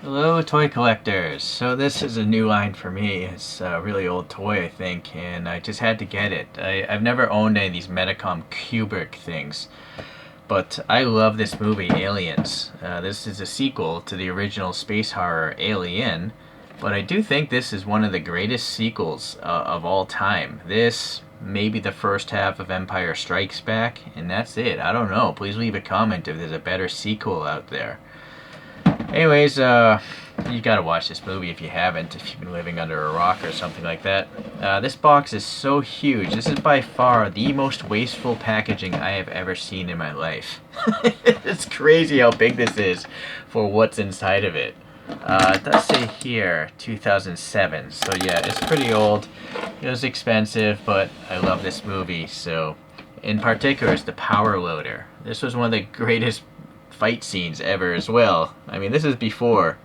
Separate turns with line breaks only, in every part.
Hello, toy collectors. So this is a new line for me. It's a really old toy, I think, and I just had to get it. I've never owned any of these Medicom Kubrick things, but I love this movie, Aliens. This is a sequel to the original space horror Alien, but I do think this is one of the greatest sequels of all time. This, maybe the first half of Empire Strikes Back, and that's it. I don't know. Please leave a comment if there's a better sequel out there. Anyways, you gotta watch this movie if you haven't, if you've been living under a rock or something like that. This box is so huge. This is by far the most wasteful packaging I have ever seen in my life. It's crazy how big this is for what's inside of it. It does say here 2007, so yeah, it's pretty old. It was expensive, but I love this movie. So, in particular, it's the Power Loader. This was one of the greatest fight scenes ever as well. I mean, this is before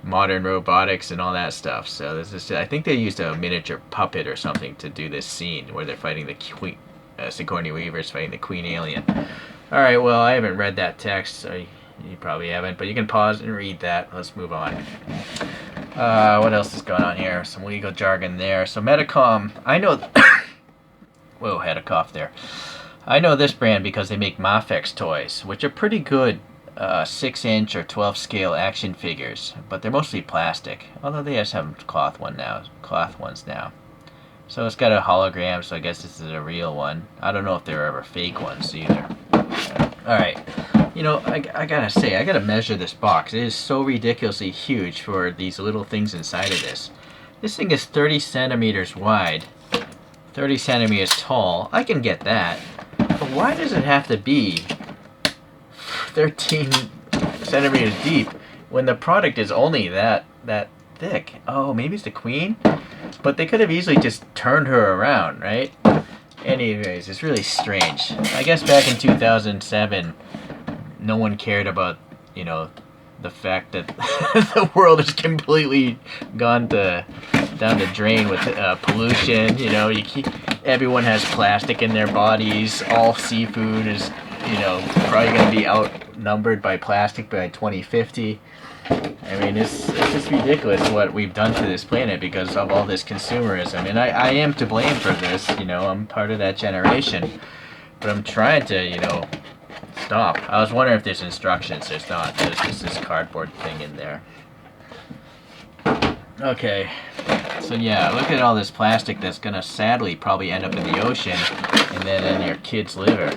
modern robotics and all that stuff. So this is, I think they used a miniature puppet or something to do this scene where they're fighting the Queen, Sigourney Weaver's fighting the Queen alien. All right, well, I haven't read that text, so you probably haven't, but you can pause and read that. Let's move on. What else is going on here? Some legal jargon there. So Medicom, I know. Whoa, had a cough there. I know this brand because they make Mafex toys, which are pretty good 6-inch or 12 scale action figures, but they're mostly plastic. Although they just have cloth ones now. So it's got a hologram, so I guess this is a real one. I don't know if there were ever fake ones either. Alright, you know, I gotta say, I gotta measure this box. It is so ridiculously huge for these little things inside of this. This thing is 30 centimeters wide, 30 centimeters tall. I can get that. But why does it have to be 13 centimeters deep when the product is only that thick? Oh, maybe it's the Queen? But they could have easily just turned her around, right? Anyways, it's really strange. I guess back in 2007, no one cared about, you know, the fact that the world has completely gone down the drain with pollution. You know, everyone has plastic in their bodies. All seafood is, you know, probably going to be outnumbered by plastic by 2050. I mean, it's just ridiculous what we've done to this planet because of all this consumerism. And I am to blame for this. You know, I'm part of that generation. But I'm trying to, you know, stop. I was wondering if there's instructions. There's not. There's just this cardboard thing in there. Okay. So yeah, look at all this plastic that's gonna sadly probably end up in the ocean and then in your kid's liver.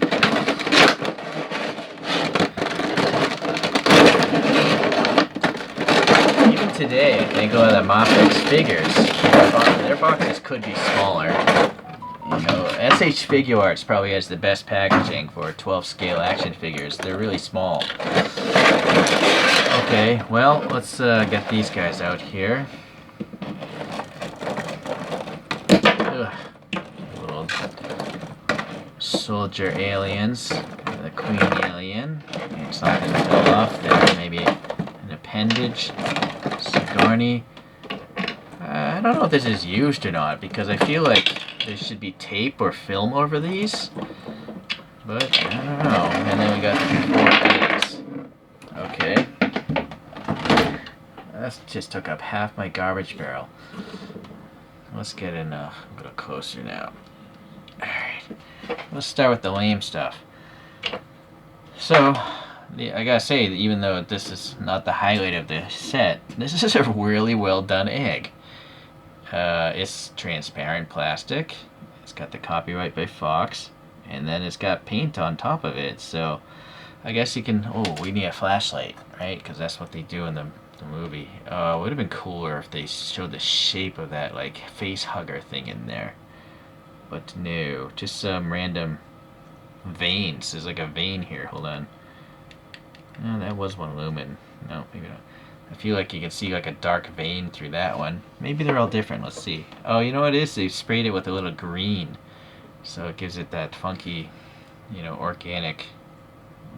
Even today, I think a lot of the Mafex figures, their boxes could be smaller. You know, SH Figuarts probably has the best packaging for 12 scale action figures. They're really small. Okay, well, let's get these guys out here. Ugh. Little soldier aliens. The Queen alien. And something fell off there. Maybe an appendage. Sigourney. I don't know if this is used or not because I feel like there should be tape or film over these, but I don't know. And then we got the 4 eggs. Okay. That just took up half my garbage barrel. Let's get in a little closer now. Alright. Let's start with the lame stuff. So, I gotta say, even though this is not the highlight of the set, this is a really well done egg. It's transparent plastic. It's got the copyright by Fox, and then it's got paint on top of it. So I guess you can. Oh, we need a flashlight, right? Because that's what they do in the movie. It would have been cooler if they showed the shape of that like face hugger thing in there. But no, just some random veins. There's like a vein here. Hold on. No, that was one lumen. No, maybe not. I feel like you can see like a dark vein through that one. Maybe they're all different. Let's see. Oh, you know what it is? They sprayed it with a little green. So it gives it that funky, you know, organic,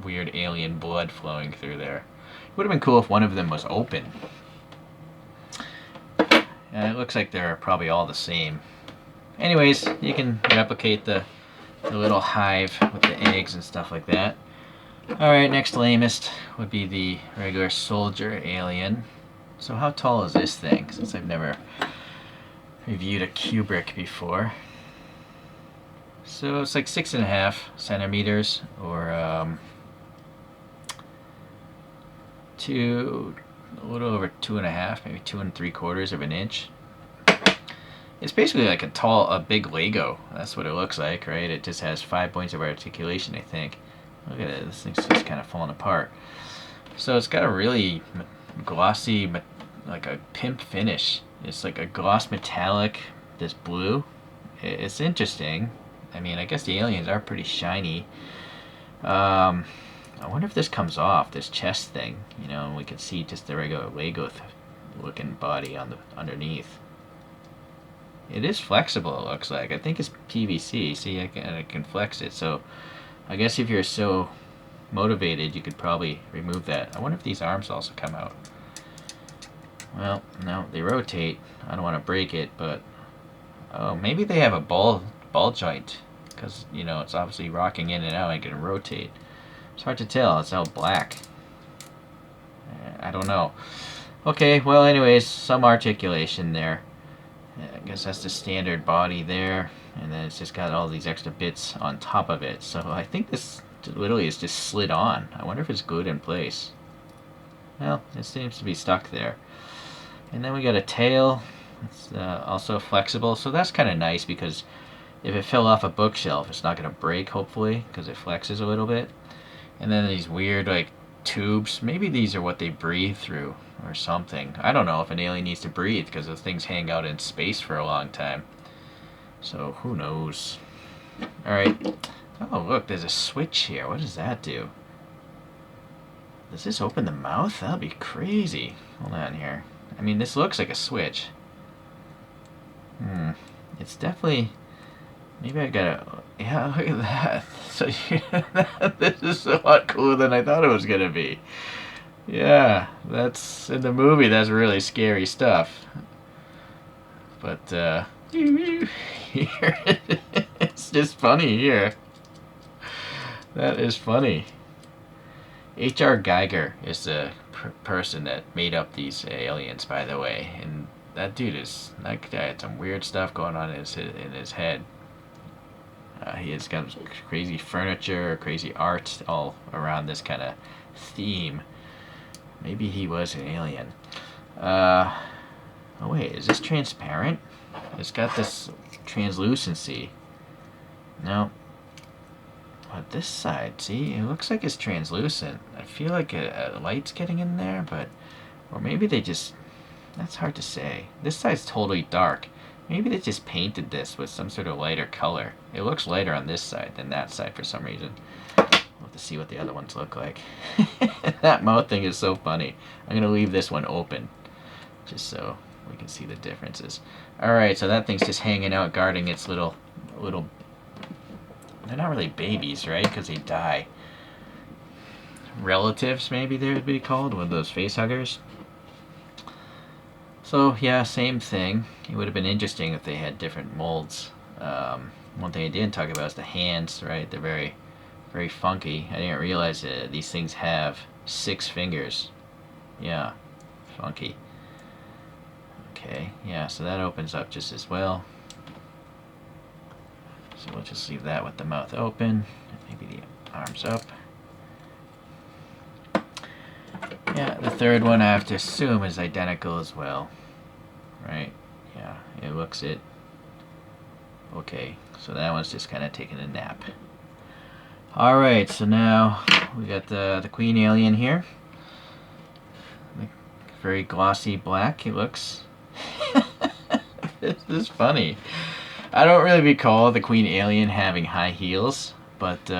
weird alien blood flowing through there. It would have been cool if one of them was open. And it looks like they're probably all the same. Anyways, you can replicate the little hive with the eggs and stuff like that. Alright, next lamest would be the regular soldier alien. So how tall is this thing? Since I've never reviewed a Kubrick before. So it's like 6.5 centimeters, or a little over 2.5, maybe 2 3/4 of an inch. It's basically like a big Lego. That's what it looks like, right? It just has 5 points of articulation, I think. Look at it, this thing's just kind of falling apart. So it's got a really glossy, like a pimp finish. It's like a gloss metallic, this blue. It's interesting. I mean, I guess the aliens are pretty shiny. I wonder if this comes off, this chest thing, you know, and we can see just the regular Lego looking body on the underneath. It is flexible, it looks like. I think it's PVC. See, I can flex it. So I guess if you're so motivated, you could probably remove that. I wonder if these arms also come out. Well, no, they rotate. I don't want to break it, but oh, maybe they have a ball joint, because, you know, it's obviously rocking in and out and can rotate. It's hard to tell. It's all black. I don't know. Okay, well, anyways, some articulation there. I guess that's the standard body there, and then it's just got all these extra bits on top of it. So I think this literally is just slid on. I wonder if it's glued in place. Well, it seems to be stuck there. And then we got a tail. It's also flexible, so that's kind of nice, because if it fell off a bookshelf, it's not going to break, hopefully, because it flexes a little bit. And then these weird, like, tubes. Maybe these are what they breathe through or something. I don't know if an alien needs to breathe, because those things hang out in space for a long time. So who knows? Alright. Oh, look, there's a switch here. What does that do? Does this open the mouth? That'd be crazy. Hold on here. I mean, this looks like a switch. It's definitely... Maybe I gotta... Yeah, look at that. So this is a lot cooler than I thought it was gonna be. Yeah, that's... In the movie, that's really scary stuff. But, here it's just funny here. That is funny. H.R. Geiger is the person that made up these aliens, by the way. And that dude is... That guy had some weird stuff going on in his head. He has got crazy furniture, crazy art all around this kind of theme. Maybe he was an alien. Oh wait, is this transparent? It's got this translucency. No. But this side, see, it looks like it's translucent. I feel like a light's getting in there, but... Or maybe they just... That's hard to say. This side's totally dark. Maybe they just painted this with some sort of lighter color. It looks lighter on this side than that side for some reason. We'll have to see what the other ones look like. That mouth thing is so funny. I'm going to leave this one open, just so we can see the differences. Alright, so that thing's just hanging out guarding its little... They're not really babies, right? Because they die. Relatives, maybe they would be called, one of those face huggers. So, yeah, same thing. It would have been interesting if they had different molds. One thing I didn't talk about is the hands, right? They're very, very funky. I didn't realize that these things have 6 fingers. Yeah, funky. Okay, yeah, so that opens up just as well. So we'll just leave that with the mouth open. Maybe the arms up. Yeah, the third one I have to assume is identical as well. Right? Yeah, it looks it. Okay, so that one's just kind of taking a nap. Alright, so now we got the Queen Alien here. Very glossy black, it looks. This is funny. I don't really recall the Queen Alien having high heels, but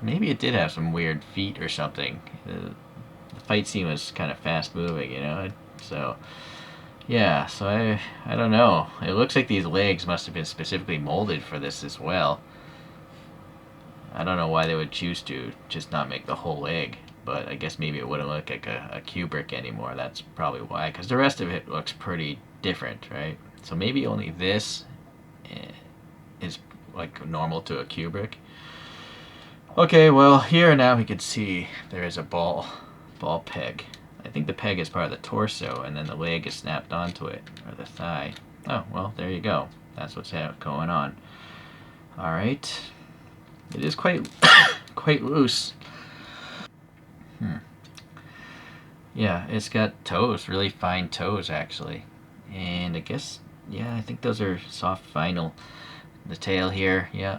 maybe it did have some weird feet or something. The fight scene was kind of fast moving, you know? So, yeah, so I don't know. It looks like these legs must have been specifically molded for this as well. I don't know why they would choose to just not make the whole leg, but I guess maybe it wouldn't look like a Kubrick anymore. That's probably why, because the rest of it looks pretty different, right? So maybe only this is like normal to a Kubrick. Okay, well, here now we can see there is a ball peg, I think the peg is part of the torso, and then the leg is snapped onto it, or the thigh. Oh, well, there you go. That's what's going on. Alright. It is quite quite loose. Yeah, it's got toes, really fine toes actually. And I guess, yeah, I think those are soft vinyl. The tail here, yeah.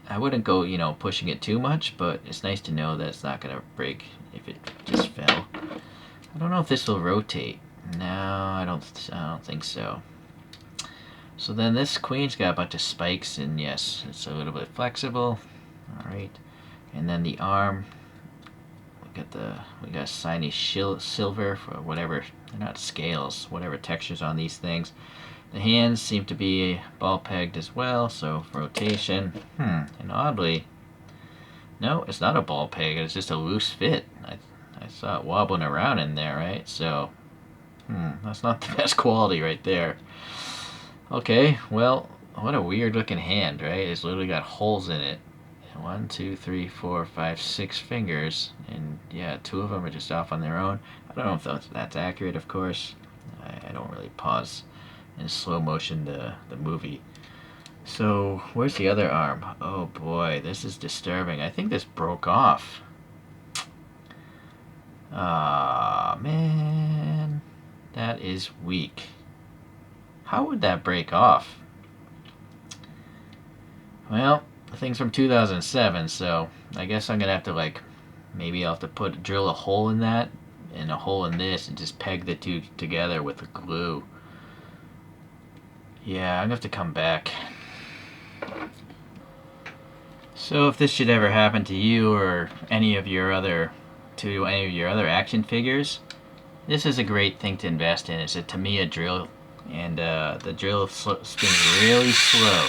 I wouldn't go, pushing it too much, but it's nice to know that it's not going to break if it just fell. I don't know if this will rotate. No, I don't think so. So then this queen's got a bunch of spikes, and yes, it's a little bit flexible. Alright. And then the arm, we got shiny silver for whatever, they're not scales, whatever textures on these things. The hands seem to be ball pegged as well, so rotation. And oddly, no, it's not a ball peg, it's just a loose fit. I saw it wobbling around in there, right? So, that's not the best quality right there. Okay, well, what a weird looking hand, right? It's literally got holes in it. 1, 2, 3, 4, 5, 6 fingers, and yeah, 2 of them are just off on their own. I don't know if that's accurate, of course. I don't really pause in slow motion the movie. So where's the other arm? Oh boy, this is disturbing. I think this broke off. Ah, man, that is weak. How would that break off? Well, the thing's from 2007, so I guess I'm gonna have to maybe I'll have to drill a hole in that and a hole in this and just peg the two together with the glue. Yeah, I'm gonna have to come back. So if this should ever happen to you or any of your other action figures, this is a great thing to invest in. It's a Tamiya drill, and the drill spins really slow.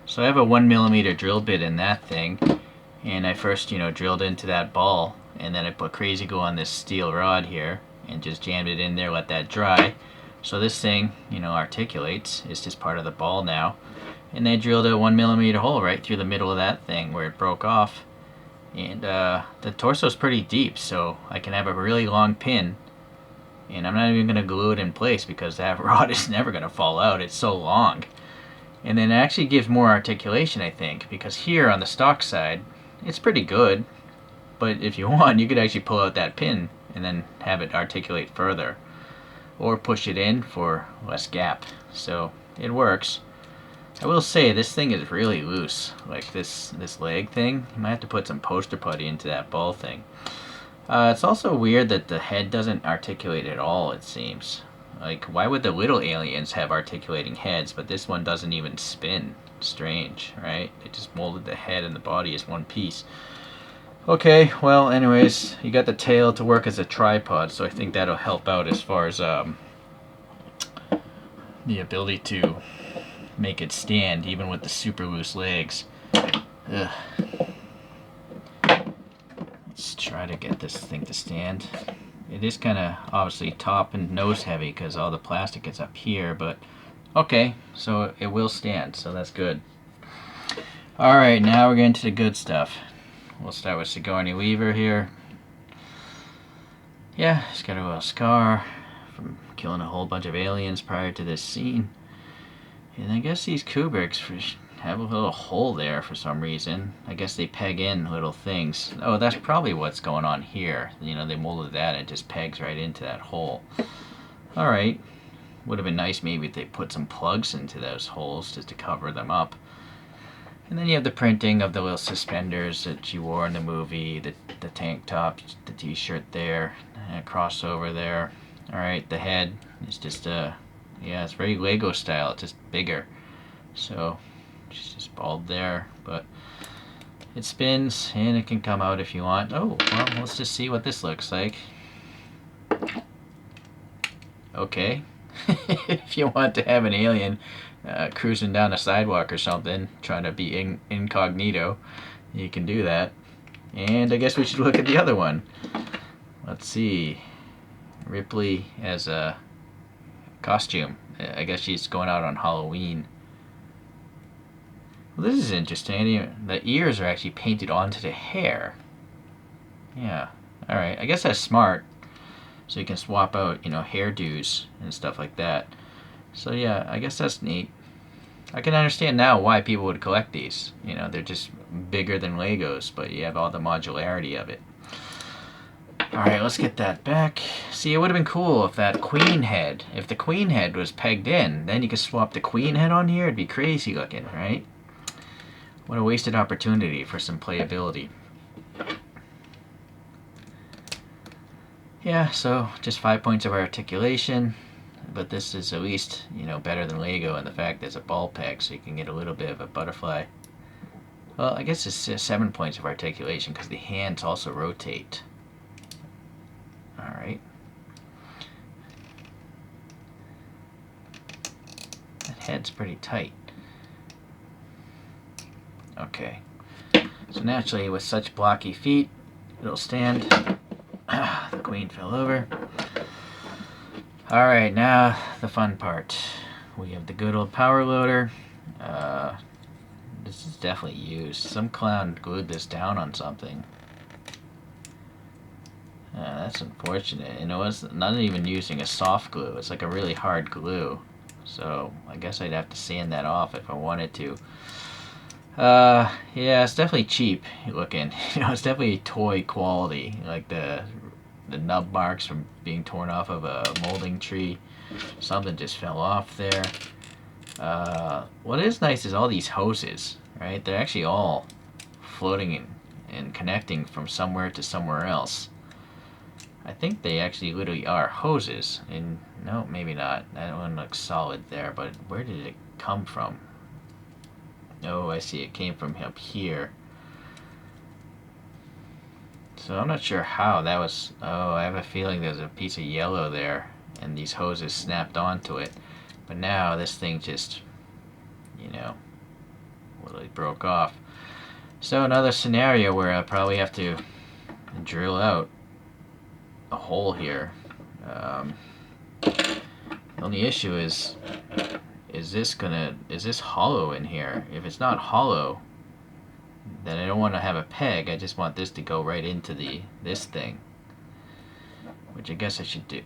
So I have a 1mm drill bit in that thing, and I first drilled into that ball, and then I put crazy glue on this steel rod here and just jammed it in there, let that dry. So this thing, articulates. It's just part of the ball now. And they drilled a 1mm hole right through the middle of that thing where it broke off. And the torso is pretty deep, so I can have a really long pin. And I'm not even going to glue it in place because that rod is never going to fall out. It's so long. And then it actually gives more articulation, I think, because here on the stock side, it's pretty good. But if you want, you could actually pull out that pin and then have it articulate further. Or push it in for less gap. So it works. I will say this thing is really loose. Like this leg thing, you might have to put some poster putty into that ball thing. It's also weird that the head doesn't articulate at all, it seems. Like, why would the little aliens have articulating heads, but this one doesn't even spin? Strange, right? They just molded the head and the body as one piece. Okay, well, anyways, you got the tail to work as a tripod, so I think that'll help out as far as the ability to make it stand, even with the super loose legs. Ugh. Let's try to get this thing to stand. It is kind of obviously top and nose heavy because all the plastic is up here, but okay, so it will stand, so that's good. Alright, now we're getting to the good stuff. We'll start with Sigourney Weaver here. Yeah, she's got a little scar from killing a whole bunch of aliens prior to this scene. And I guess these Kubricks have a little hole there for some reason. I guess they peg in little things. Oh, that's probably what's going on here. They molded that and it just pegs right into that hole. Alright. Would have been nice maybe if they put some plugs into those holes just to cover them up. And then you have the printing of the little suspenders that she wore in the movie, the tank top, the t-shirt there, and a crossover there. Alright, the head is just yeah, it's very Lego style, it's just bigger. So, she's just bald there, but it spins and it can come out if you want. Oh, well, let's just see what this looks like. Okay. If you want to have an alien cruising down a sidewalk or something, trying to be incognito, you can do that. And I guess we should look at the other one. Let's see. Ripley as a costume. I guess she's going out on Halloween. Well, this is interesting. The ears are actually painted onto the hair. Yeah. Alright, I guess that's smart. so you can swap out, you know, hairdos and stuff like that. So yeah, I guess that's neat. I can understand now why people would collect these. You know, they're just bigger than Legos, but you have all the modularity of it. Alright, let's get that back. See, it would have been cool if that queen head, if the queen head was pegged in, then you could swap the queen head on here. It'd be crazy looking, right? What a wasted opportunity for some playability. Yeah, so just 5 points of articulation, but this is at least, you know, better than Lego in the fact there's a ball peg, so you can get a little bit of a butterfly. Well, I guess it's 7 points of articulation because the hands also rotate. Alright. That head's pretty tight. Okay. So naturally, with such blocky feet, it'll stand. The queen fell over. Alright, now the fun part. We have the good old power loader. This is definitely used. Some clown glued this down on something. That's unfortunate. And it was not even using a soft glue. It's like a really hard glue. So I guess I'd have to sand that off if I wanted to. Yeah, it's definitely cheap looking. You know, it's definitely toy quality. Like the nub marks from being torn off of a molding tree. Something just fell off there. What is nice is all these hoses, right? They're actually all floating and connecting from somewhere to somewhere else. I think they actually literally are hoses. And no, maybe not. That one looks solid there, but where did it come from? Oh, I see. It came from up here. So I'm not sure how that was. Oh, I have a feeling there's a piece of yellow there, and these hoses snapped onto it. But now this thing just, you know, literally broke off. So another scenario where I'll probably have to drill out a hole here. The only issue is this hollow in here? If it's not hollow, then I don't want to have a peg. I just want this to go right into this thing, which I guess I should do.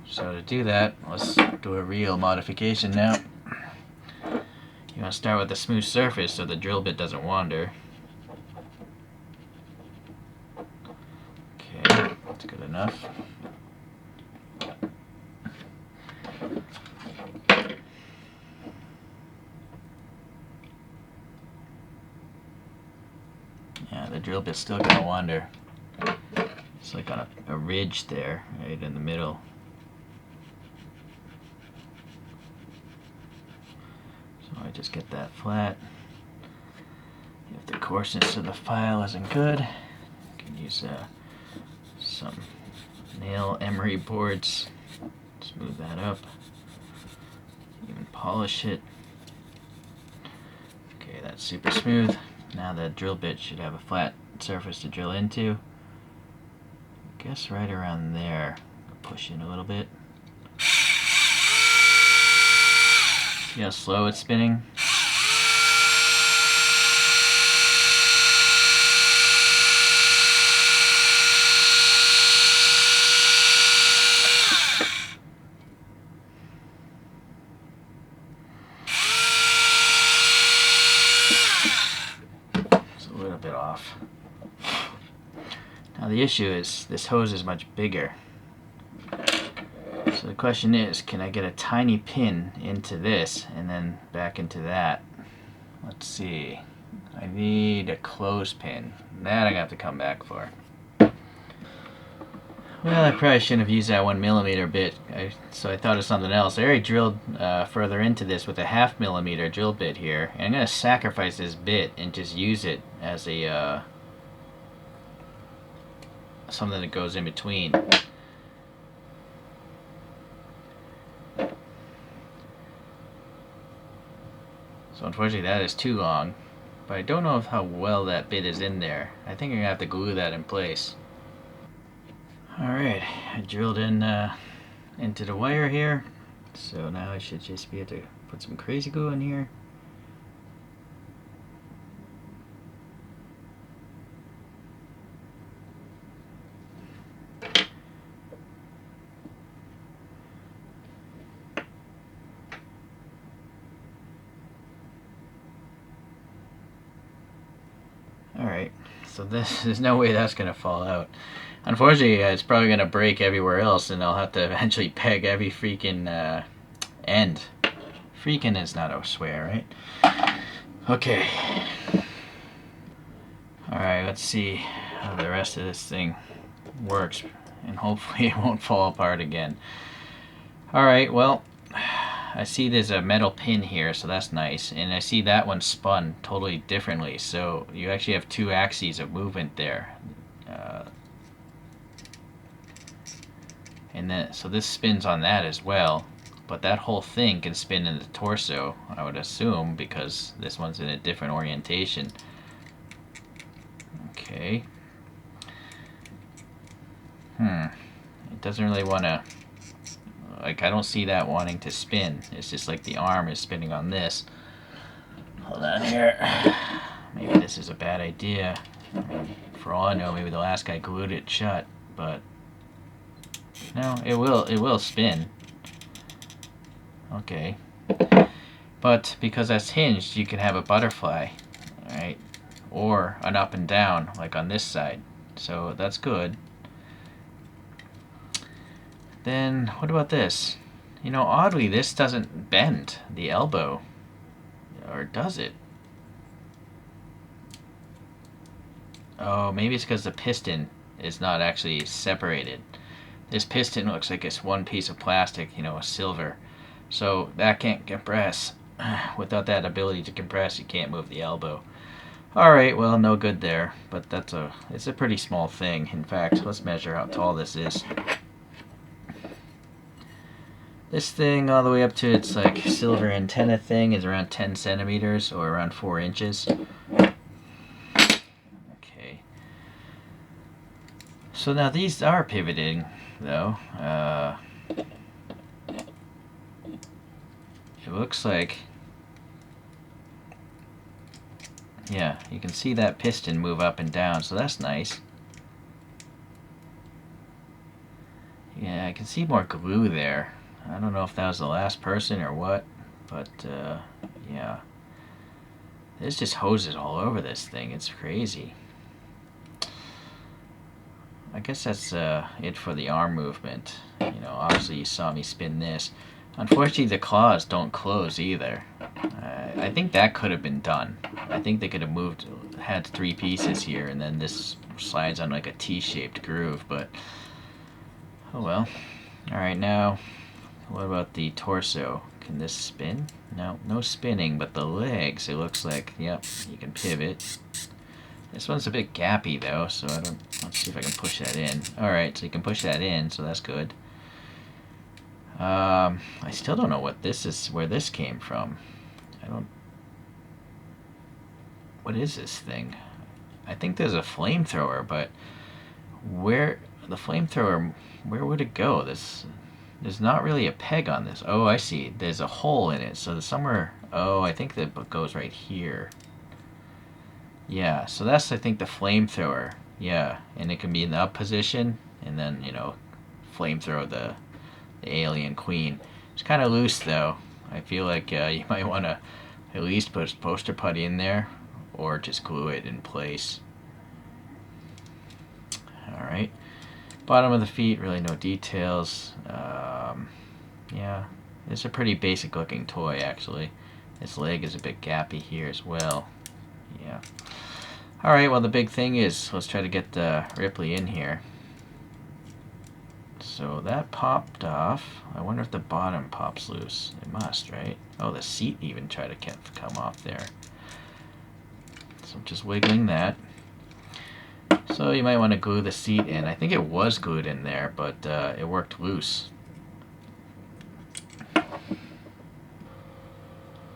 So to do that, let's do a real modification now. You want to start with a smooth surface so the drill bit doesn't wander. Okay, that's good enough. Yeah, the drill bit's still gonna wander. It's like on a ridge there, right in the middle. So I just get that flat. If the coarseness of the file isn't good, I can use some nail emery boards, smooth that up, even polish it. Okay, that's super smooth. Now the drill bit should have a flat surface to drill into. I guess right around there. Push in a little bit. See how slow it's spinning? Now the issue is this hose is much bigger. So the question is, can I get a tiny pin into this and then back into that? Let's see. I need a clothespin. That I have to come back for. Well, I probably shouldn't have used that 1mm bit, so I thought of something else. I already drilled further into this with a 0.5mm drill bit here. And I'm going to sacrifice this bit and just use it as a something that goes in between. So unfortunately that is too long, but I don't know how well that bit is in there. I think I'm going to have to glue that in place. Alright, I drilled in into the wire here, so now I should just be able to put some crazy glue in here. So there's no way that's gonna fall out. Unfortunately, it's probably gonna break everywhere else, and I'll have to eventually peg every freaking end. Freaking is not a swear, right? Okay. Alright, let's see how the rest of this thing works, and hopefully it won't fall apart again. Alright, well, I see there's a metal pin here, so that's nice, and I see that one spun totally differently, so you actually have two axes of movement there. And then, so this spins on that as well, but that whole thing can spin in the torso, I would assume, because this one's in a different orientation. Okay. It doesn't really want to, like, I don't see that wanting to spin. It's just like the arm is spinning on this. Hold on here. Maybe this is a bad idea. I mean, for all I know, maybe the last guy glued it shut, but no, it will spin. Okay. But because that's hinged, you can have a butterfly, right? Or an up and down, like on this side. So that's good. Then, what about this? You know, oddly, this doesn't bend the elbow. Or does it? Oh, maybe it's because the piston is not actually separated. This piston looks like it's one piece of plastic, you know, a silver. So that can't compress. Without that ability to compress, you can't move the elbow. Alright, well, no good there. But it's a pretty small thing. In fact, let's measure how tall this is. This thing, all the way up to its like silver antenna thing, is around 10 centimeters or around 4 inches. Okay. So now these are pivoting, though. It looks like, yeah, you can see that piston move up and down, so that's nice. Yeah, I can see more glue there. I don't know if that was the last person or what, but yeah. There's just hoses all over this thing. It's crazy. I guess that's it for the arm movement. You know, obviously you saw me spin this. Unfortunately, the claws don't close either. I think that could have been done. I think they could have had 3 pieces here, and then this slides on like a T-shaped groove, but oh well. Alright, now, what about the torso? Can this spin? No, no spinning, but the legs, it looks like, yep, you can pivot. This one's a bit gappy though, so let's see if I can push that in. Alright, so you can push that in, so that's good. I still don't know what this is, where this came from. What is this thing? I think there's a flamethrower, but where would it go? There's not really a peg on this. Oh, I see. There's a hole in it. So somewhere, oh, I think that goes right here. Yeah, so that's, I think, the flamethrower. Yeah, and it can be in the up position, and then, you know, flamethrow the Alien Queen. It's kind of loose, though. I feel like you might want to at least put poster putty in there, or just glue it in place. Alright. Bottom of the feet, really no details. Yeah, it's a pretty basic looking toy, actually. This leg is a bit gappy here as well. Yeah. Alright, well, the big thing is, let's try to get Ripley in here. So that popped off. I wonder if the bottom pops loose. It must, right? Oh, the seat even tried to come off there. So just wiggling that. So you might want to glue the seat in. I think it was glued in there, but it worked loose.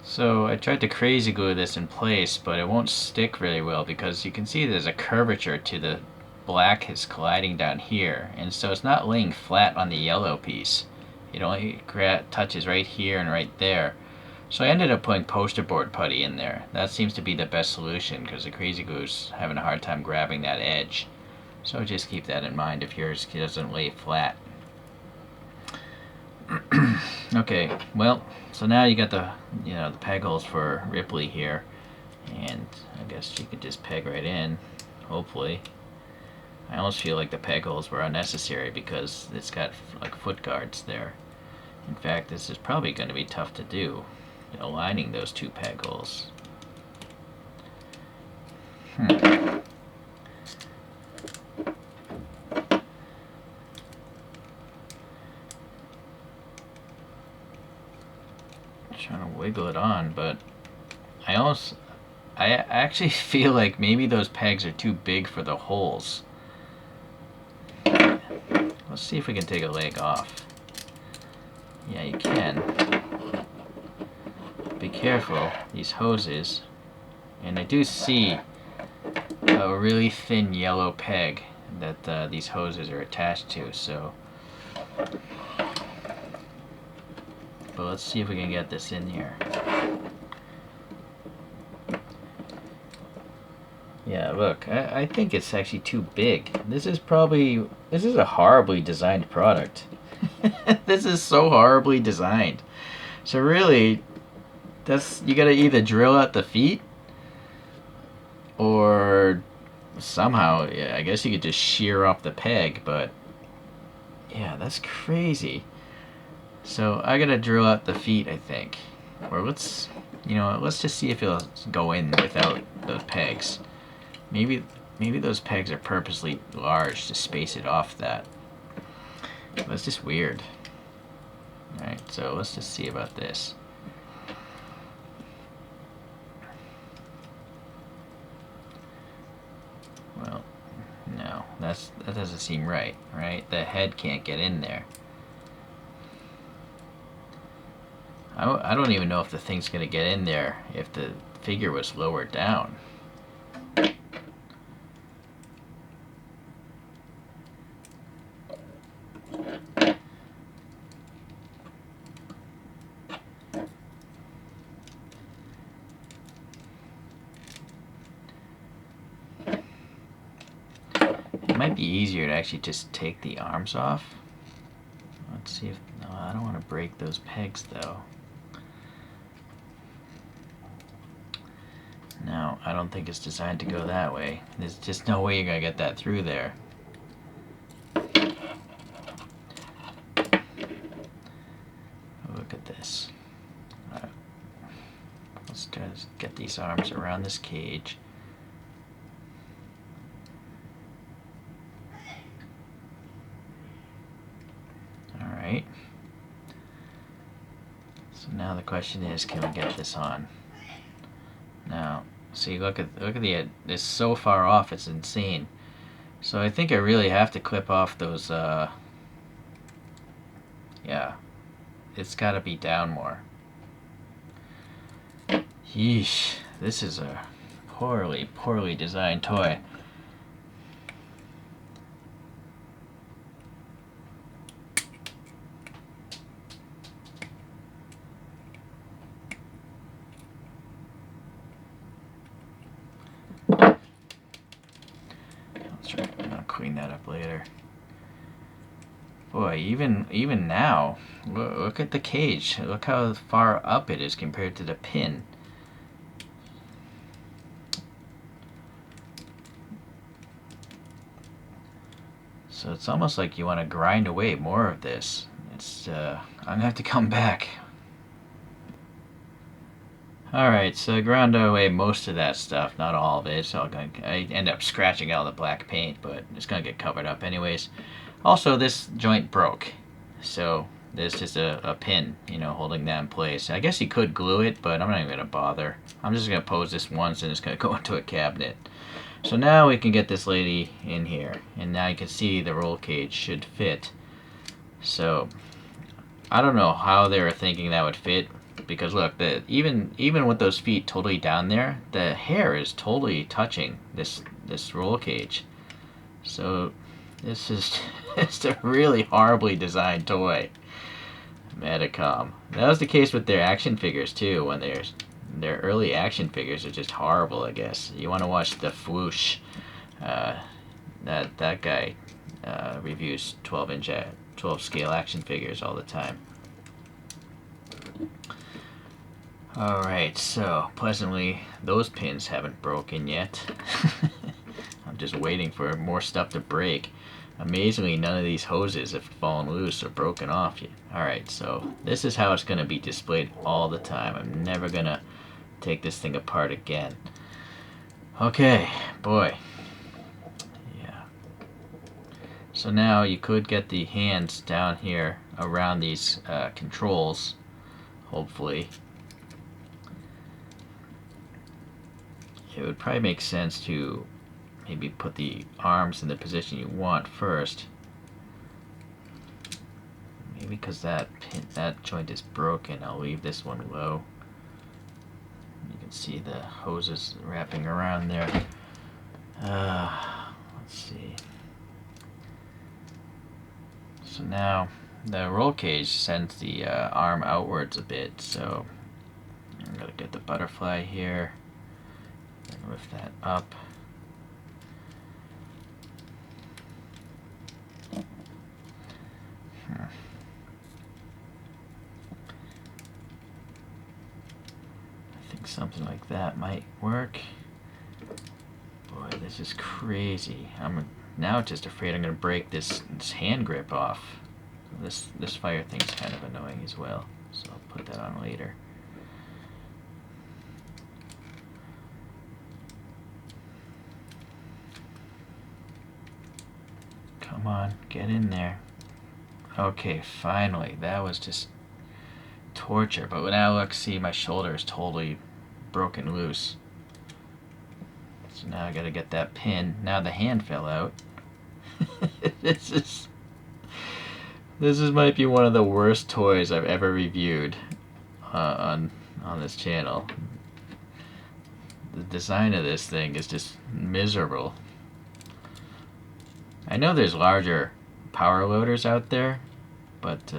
So I tried to crazy glue this in place, but it won't stick very well because you can see there's a curvature to the black is colliding down here, and so it's not laying flat on the yellow piece. It only touches right here and right there. So I ended up putting poster board putty in there. That seems to be the best solution because the crazy glue's having a hard time grabbing that edge. So just keep that in mind if yours doesn't lay flat. Okay, well, so now you got the peg holes for Ripley here, and I guess she could just peg right in. hopefully. I almost feel like the peg holes were unnecessary because it's got like foot guards there. In fact, this is probably going to be tough to do, aligning those two peg holes. Trying to wiggle it on, but I actually feel like maybe those pegs are too big for the holes. Let's see if we can take a leg off. Yeah, you can. Be careful, these hoses. And I do see a really thin yellow peg that these hoses are attached to, so. But let's see if we can get this in here. Yeah, look, I think it's actually too big. This is a horribly designed product. This is so horribly designed. So really, you gotta either drill out the feet, or somehow, yeah, I guess you could just shear off the peg, but yeah, that's crazy. So I gotta drill out the feet, I think. Or let's just see if it'll go in without those pegs. Maybe those pegs are purposely large to space it off that. That's just weird. Alright, so let's just see about this. Well, no, that doesn't seem right, right? The head can't get in there. I don't even know if the thing's gonna get in there if the figure was lower down. It might be easier to actually just take the arms off. Let's see if... No, I don't want to break those pegs though. No, I don't think it's designed to go that way. There's just no way you're going to get that through there. Look at this. Alright. Let's try to get these arms around this cage. Alright. So now the question is, can we get this on? Now, see, look at it's so far off, it's insane. So I think I really have to clip off those, yeah, it's gotta be down more. Yeesh, this is a poorly designed toy. I'll clean that up later. Boy, even now, look at the cage. Look how far up it is compared to the pin. So it's almost like you want to grind away more of this. It's I'm gonna have to come back. Alright, so I ground away most of that stuff, not all of it, so I end up scratching out the black paint, but it's going to get covered up anyways. Also, this joint broke, so there's just a pin, holding that in place. I guess you could glue it, but I'm not even going to bother. I'm just going to pose this once and it's going to go into a cabinet. So now we can get this lady in here, and now you can see the roll cage should fit. So, I don't know how they were thinking that would fit. Because look, even with those feet totally down there, the hair is totally touching this roll cage. So this is it's a really horribly designed toy. Medicom. That was the case with their action figures too. When their early action figures are just horrible. I guess you want to watch the Fwoosh. That guy reviews 12 scale action figures all the time. Alright, so pleasantly, those pins haven't broken yet. I'm just waiting for more stuff to break. Amazingly, none of these hoses have fallen loose or broken off yet. Alright, so this is how it's going to be displayed all the time. I'm never going to take this thing apart again. Okay, boy. Yeah. So now you could get the hands down here around these controls, hopefully. It would probably make sense to maybe put the arms in the position you want first. Maybe because that joint is broken, I'll leave this one low. You can see the hoses wrapping around there. Let's see. So now the roll cage sends the arm outwards a bit, so I'm gonna get the butterfly here and lift that up. I think something like that might work. Boy, this is crazy. I'm now just afraid I'm gonna break this hand grip off. This fire thing's kind of annoying as well, so I'll put that on later. Come on, get in there. Okay, finally. That was just torture. But now look, see, my shoulder is totally broken loose. So now I gotta get that pin. Now the hand fell out. This might be one of the worst toys I've ever reviewed on this channel. The design of this thing is just miserable. I know there's larger power loaders out there, but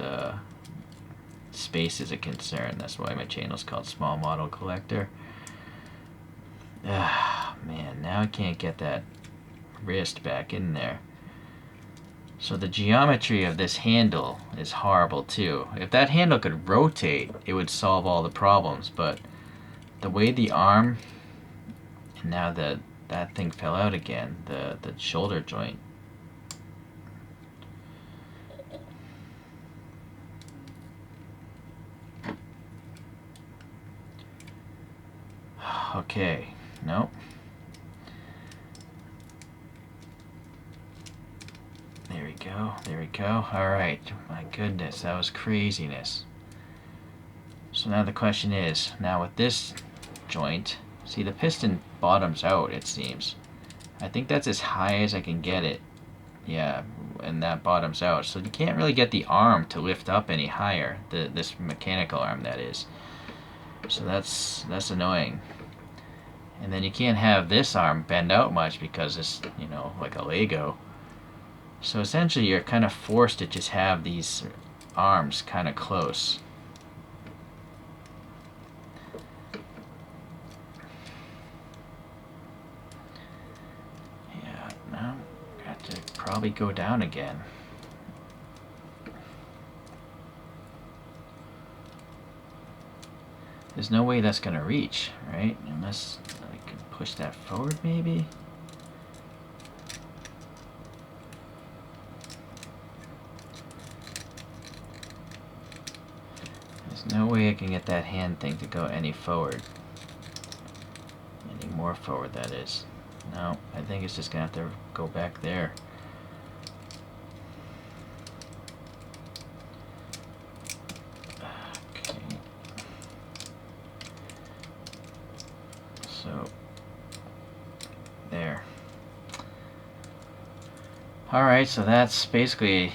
space is a concern. That's why my channel's called Small Model Collector. Ah, man, now I can't get that wrist back in there. So the geometry of this handle is horrible too. If that handle could rotate, it would solve all the problems, but the way the arm, and now that thing fell out again, the shoulder joint. Okay, nope. There we go, there we go. Alright, my goodness, that was craziness. So now the question is, now with this joint, see the piston bottoms out, it seems. I think that's as high as I can get it. Yeah, and that bottoms out. So you can't really get the arm to lift up any higher, this mechanical arm that is. So that's annoying. And then you can't have this arm bend out much because it's, you know, like a Lego. So essentially you're kind of forced to just have these arms kind of close. Yeah, now got to probably go down again. There's no way that's gonna reach, right? Unless I can push that forward, maybe? There's no way I can get that hand thing to go any forward. Any more forward, that is. No, I think it's just gonna have to go back there. So, there. Alright, so that's basically,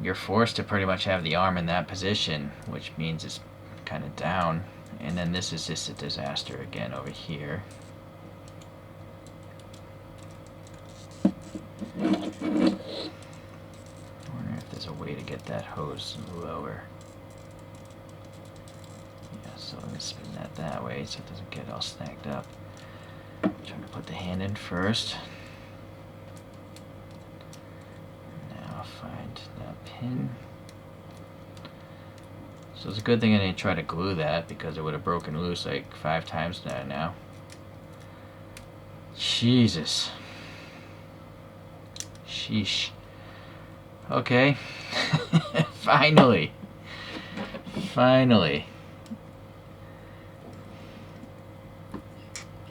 you're forced to pretty much have the arm in that position, which means it's kind of down. And then this is just a disaster again over here. I wonder if there's a way to get that hose lower. Yeah, so let me spin that way so it doesn't get all snagged up. I'm trying to put the hand in first. Now find that pin. So it's a good thing I didn't try to glue that because it would have broken loose like 5 times now. Jesus. Sheesh. Okay. Finally. Finally.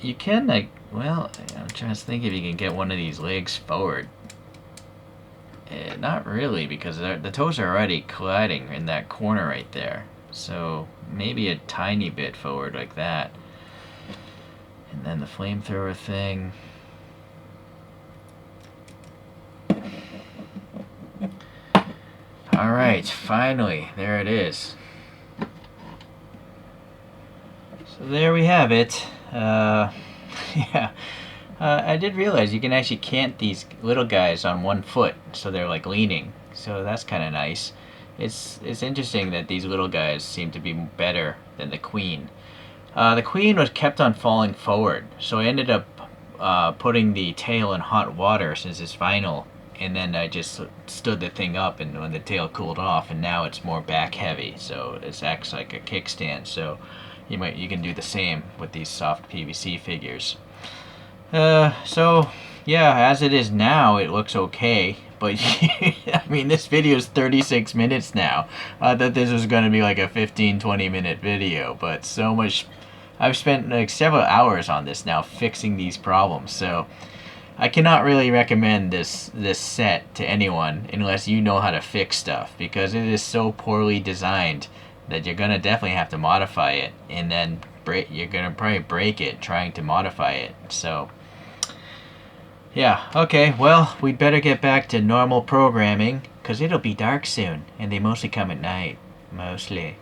You can, like, well, I'm trying to think if you can get one of these legs forward. Not really, because the toes are already colliding in that corner right there. So maybe a tiny bit forward like that. And then the flamethrower thing. Alright, finally, there it is. So there we have it. Yeah. I did realize you can actually cant these little guys on one foot, so they're like leaning. So that's kind of nice. It's interesting that these little guys seem to be better than the Queen. The Queen was kept on falling forward, so I ended up putting the tail in hot water since it's vinyl, and then I just stood the thing up, and when the tail cooled off, and now it's more back heavy, so it acts like a kickstand. So you can do the same with these soft PVC figures. So yeah, as it is now, it looks okay. But I mean, this video is 36 minutes now. I thought this was going to be like a 15-20 minute video, but so much. I've spent like several hours on this now fixing these problems. So I cannot really recommend this set to anyone unless you know how to fix stuff, because it is so poorly designed that you're gonna definitely have to modify it, and then you're gonna probably break it trying to modify it. So yeah, okay, well, we'd better get back to normal programming, because it'll be dark soon, and they mostly come at night. Mostly.